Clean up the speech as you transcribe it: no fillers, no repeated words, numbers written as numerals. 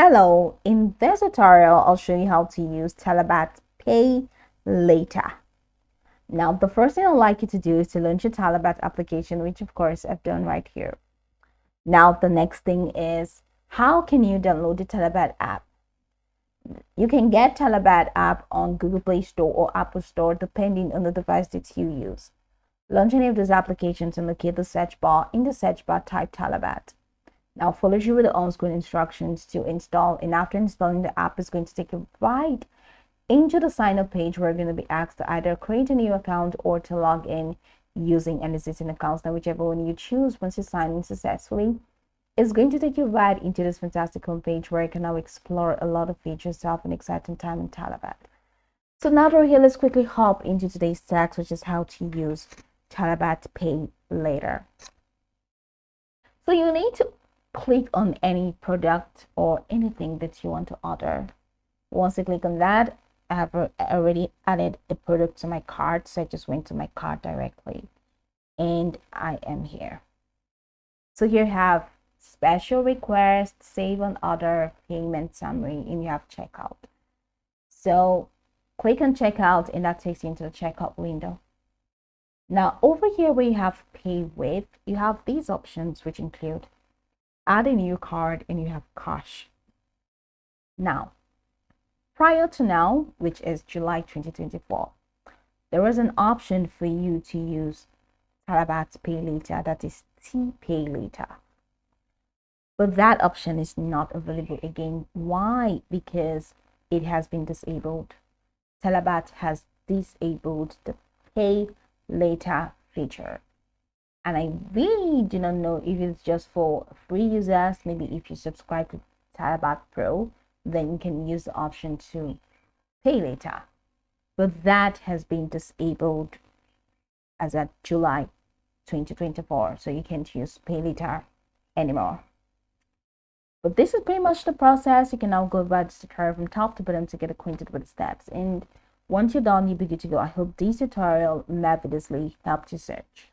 Hello, in this tutorial, I'll show you how to use Talabat Pay Later. Now, the first thing I'd like you to do is to launch your Talabat application, which of course I've done right here. Now, the next thing is, how can you download the Talabat app? You can get Talabat app on Google Play Store or Apple Store, depending on the device that you use. Launch any of these applications and locate the search bar. In the search bar, type Talabat. Now follow through with the on-screen instructions to install, and after installing, the app is going to take you right into the sign up page where you're going to be asked to either create a new account or to log in using an existing account. Now whichever one you choose, once you sign in successfully, is going to take you right into this fantastic homepage where you can now explore a lot of features to have an exciting time in Talabat. So now that we're here, let's quickly hop into today's text, which is how to use Talabat Pay Later. So you need to click on any product or anything that you want to order. Once you click on that, I have already added a product to my cart, so I just went to my cart directly and I am here. So here you have special request, save on order, payment summary, and you have checkout. So click on checkout and that takes you into the checkout window. Now over here where you have pay with, you have these options which include add a new card and you have cash. Now, prior to now, which is July 2024, there was an option for you to use Talabat Pay Later, that is T-Pay Later. But that option is not available again. Why? Because it has been disabled. Talabat has disabled the Pay Later feature. And I really do not know if it's just for free users. Maybe if you subscribe to Talabat Pro, then you can use the option to pay later. But that has been disabled as of July 2024. So you can't use pay later anymore. But this is pretty much the process. You can now go about this tutorial from top to bottom to get acquainted with the steps. And once you're done, you'll be good to go. I hope this tutorial marvelously helped you search.